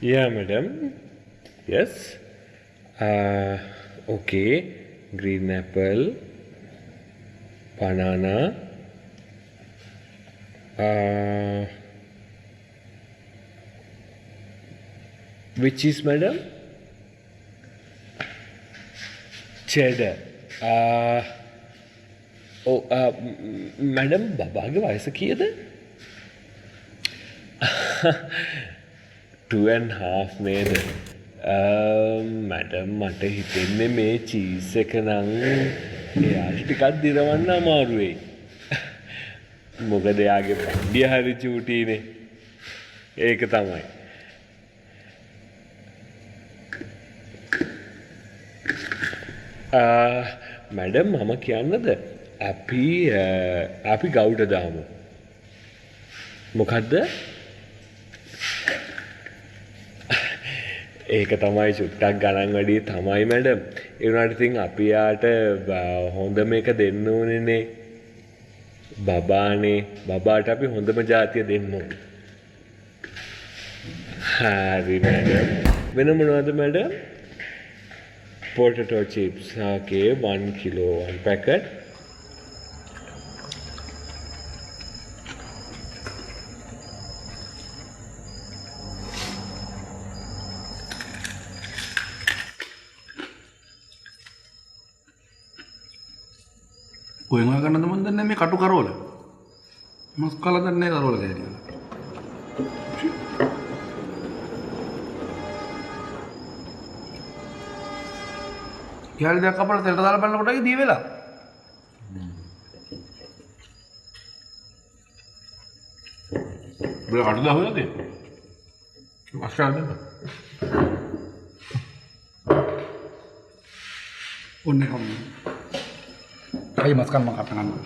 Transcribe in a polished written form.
Yeah, madam. Yes. Okay. Green apple, banana. Which is, madam? Cheddar. Madam, බබාගේ වයස කීයද? 2.5 නේද? Madam මට හිතෙන්නේ මේ චීස් එක නම් එයාට ටිකක් දිරවන්න අමාරු වෙයි. මොකද එයාගේ පණ්ඩිය හරි චූටීනේ. ඒක තමයි. මැඩම් මම කියන්නද අපි ගවුට දාමු. මොකද්ද? ඒක තමයි චුට්ටක් ගණන් වැඩි තමයි මැඩම්. ඒ වුණාට ඉතින් අපි යාට හොඳම එක දෙන්න ඕනේනේ. බබානේ. බබාට අපි හොඳම ජාතිය දෙන්න ඕනේ. හරි මැඩම්. වෙන මොනවද madam? Potato chips. Okay, 1 kilo, 1 packet. කොහෙන් හොයාගන්නද මන් දන්නේ මේ කටු කරවල. මස් කලා දන්නේ කරවල කියලා. යාළුවා දැක්ක අපල තෙලට දාලා බලනකොට දී වෙලා. බල කටු දාහුවද? අස්කාර දෙන්න. ඔන්නේ කොහොමද? අයි මස් කන්න මම කතා කරනවා.